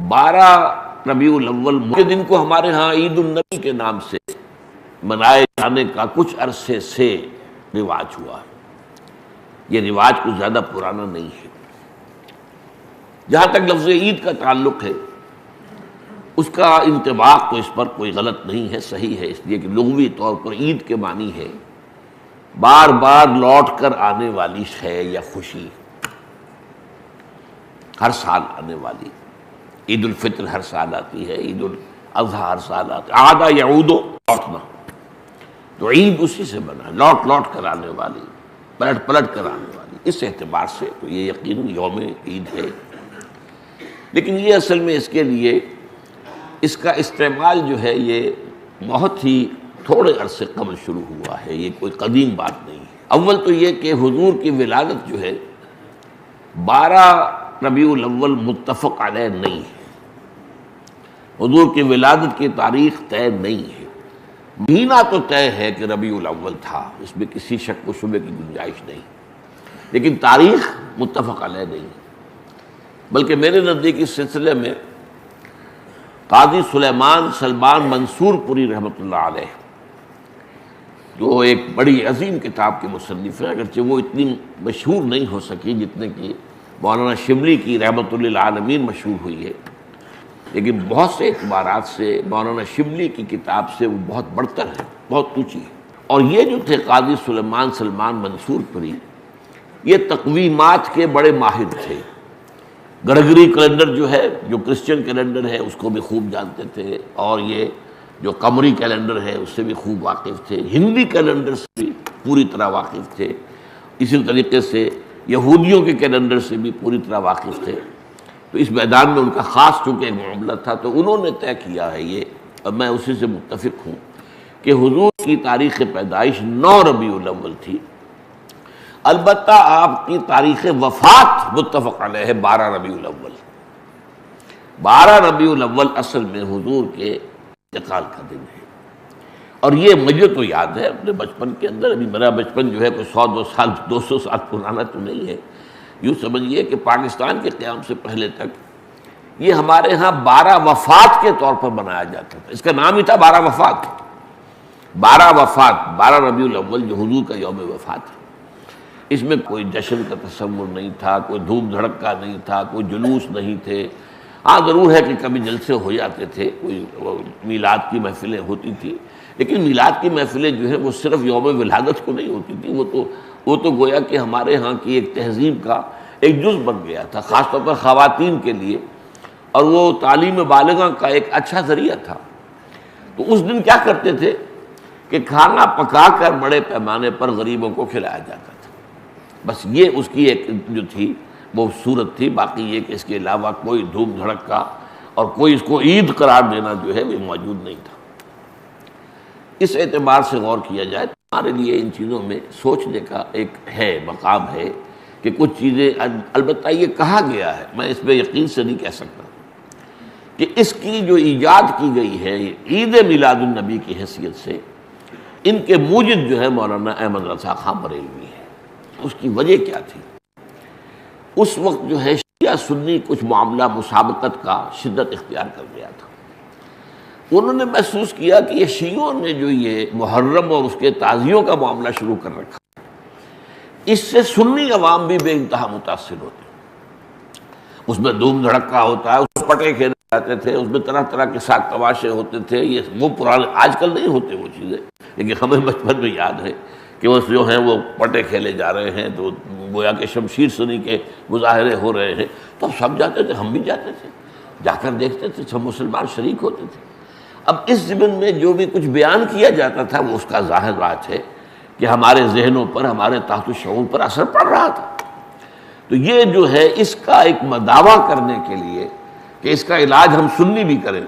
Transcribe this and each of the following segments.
12 ربیع الاول کے دن کو ہمارے ہاں عید النبی کے نام سے منائے جانے کا کچھ عرصے سے رواج ہوا ہے۔ یہ رواج کچھ زیادہ پرانا نہیں ہے۔ جہاں تک لفظ عید کا تعلق ہے، اس کا انطباق تو اس پر کوئی غلط نہیں ہے، صحیح ہے، اس لیے کہ لغوی طور پر عید کے معنی ہے بار بار لوٹ کر آنے والی شے یا خوشی، ہر سال آنے والی۔ عید الفطر ہر سال آتی ہے، عید الاضحیٰ ہر سال آتی ہے، عاد یعود، لوٹنا، تو عید اسی سے بنا، لوٹ لوٹ کر آنے والی، پلٹ پلٹ کر آنے والی۔ اس اعتبار سے تو یہ یقیناً یوم عید ہے، لیکن یہ اصل میں اس کے لیے اس کا استعمال جو ہے یہ بہت ہی تھوڑے عرصے قبل شروع ہوا ہے، یہ کوئی قدیم بات نہیں ہے۔ اول تو یہ کہ حضور کی ولادت جو ہے 12 ربیع الاول متفق علیہ نہیں ہے، حضور کی ولادت کی تاریخ طے نہیں ہے۔ مہینہ تو طے ہے کہ ربیع الاول تھا، اس میں کسی شک و شبے کی گنجائش نہیں، لیکن تاریخ متفق علیہ نہیں، بلکہ میرے نزدیک اس سلسلے میں قاضی سلیمان سلمان منصور پوری رحمۃ اللہ علیہ، جو ایک بڑی عظیم کتاب کے مصنف ہیں، اگرچہ وہ اتنی مشہور نہیں ہو سکی جتنے کہ مولانا شبلی کی رحمۃ للعالمین مشہور ہوئی ہے، لیکن بہت سے اعتبارات سے مولانا شبلی کی کتاب سے وہ بہت بڑھتر ہے، بہت اونچی ہے۔ اور یہ جو تھے قاضی سلیمان سلمان منصور پوری، یہ تقویمات کے بڑے ماہر تھے۔ گڑگری کیلنڈر جو ہے، جو کرسچن کیلنڈر ہے، اس کو بھی خوب جانتے تھے، اور یہ جو قمری کیلنڈر ہے اس سے بھی خوب واقف تھے، ہندی کیلنڈر سے بھی پوری طرح واقف تھے، اسی طریقے سے یہودیوں کے کیلنڈر سے بھی پوری طرح واقف تھے۔ تو اس میدان میں ان کا خاص چونکہ ایک معاملہ تھا، تو انہوں نے طے کیا ہے یہ، اور میں اسی سے متفق ہوں، کہ حضور کی تاریخ پیدائش 9 ربیع الاول تھی، البتہ آپ کی تاریخ وفات متفق علیہ ہے 12 ربیع الاول۔ 12 ربیع الاول اصل میں حضور کے انتقال کا دن ہے، اور یہ مجھے تو یاد ہے اپنے بچپن کے اندر، ابھی میرا بچپن جو ہے کوئی 200 سال پرانا تو نہیں ہے، یوں سمجھیے کہ پاکستان کے قیام سے پہلے تک یہ ہمارے ہاں 12 وفات کے طور پر منایا جاتا تھا، اس کا نام ہی تھا 12 وفات۔ 12 وفات، 12 ربیع الاول جو حضور کا یوم وفات ہے، اس میں کوئی جشن کا تصور نہیں تھا، کوئی دھوم دھڑکا نہیں تھا، کوئی جلوس نہیں تھے۔ ہاں ضرور ہے کہ کبھی جلسے ہو جاتے تھے، کوئی میلاد کی محفلیں ہوتی تھیں، لیکن میلاد کی محفلیں جو ہیں وہ صرف یوم ولادت کو نہیں ہوتی تھی، وہ تو گویا کہ ہمارے ہاں کی ایک تہذیب کا ایک جز بن گیا تھا، خاص طور پر خواتین کے لیے، اور وہ تعلیم بالغہ کا ایک اچھا ذریعہ تھا۔ تو اس دن کیا کرتے تھے کہ کھانا پکا کر بڑے پیمانے پر غریبوں کو کھلایا جاتا تھا، بس یہ اس کی ایک جو تھی وہ صورت تھی، باقی یہ کہ اس کے علاوہ کوئی دھوم دھڑکا اور کوئی اس کو عید قرار دینا جو ہے وہ موجود نہیں تھا۔ اس اعتبار سے غور کیا جائے تو ہمارے لیے ان چیزوں میں سوچنے کا ایک ہے، مقام ہے کہ کچھ چیزیں، البتہ یہ کہا گیا ہے، میں اس پہ یقین سے نہیں کہہ سکتا، کہ اس کی جو ایجاد کی گئی ہے عید میلاد النبی کی حیثیت سے، ان کے موجد جو ہے مولانا احمد رضا خان بریلوی ہے۔ اس کی وجہ کیا تھی؟ اس وقت جو ہے شیعہ سنی کچھ معاملہ مسابقت کا شدت اختیار کر گیا تھا۔ انہوں نے محسوس کیا کہ یہ شیعوں نے جو یہ محرم اور اس کے تعزیوں کا معاملہ شروع کر رکھا، اس سے سنی عوام بھی بے انتہا متاثر ہوتے، اس میں دھوم دھڑکا ہوتا ہے، اس میں پٹے کھیلے جاتے تھے، اس میں طرح طرح کے ساتھ تماشے ہوتے تھے، یہ وہ پرانے، آج کل نہیں ہوتے وہ چیزیں، لیکن ہمیں بچپن میں یاد ہے کہ وہ جو ہیں وہ پٹے کھیلے جا رہے ہیں، تو گویا کہ شمشیر سنی کے مظاہرے ہو رہے ہیں، تو سب جاتے تھے، ہم بھی جاتے تھے، جا کر دیکھتے تھے، سب مسلمان شریک ہوتے تھے۔ اب اس ضمن میں جو بھی کچھ بیان کیا جاتا تھا وہ اس کا ظاہر بات ہے کہ ہمارے ذہنوں پر، ہمارے تحت الشعور پر اثر پڑ رہا تھا۔ تو یہ جو ہے اس کا ایک دعویٰ کرنے کے لیے کہ اس کا علاج ہم سنی بھی کریں،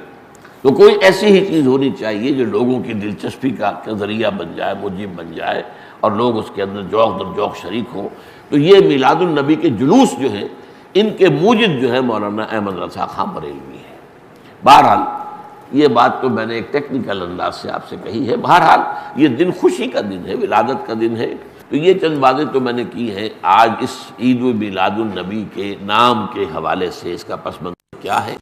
تو کوئی ایسی ہی چیز ہونی چاہیے جو لوگوں کی دلچسپی کا ذریعہ بن جائے، موجب بن جائے، اور لوگ اس کے اندر ذوق در ذوق شریک ہوں۔ تو یہ میلاد النبی کے جلوس جو ہیں، ان کے موجد جو ہے مولانا احمد رضا خان بریلوی ہے۔ بہرحال یہ بات تو میں نے ایک ٹیکنیکل انداز سے آپ سے کہی ہے، بہرحال یہ دن خوشی کا دن ہے، ولادت کا دن ہے، تو یہ چند باتیں تو میں نے کی ہیں۔ آج اس عید میلاد النبی کے نام کے حوالے سے اس کا پس منظر کیا ہے؟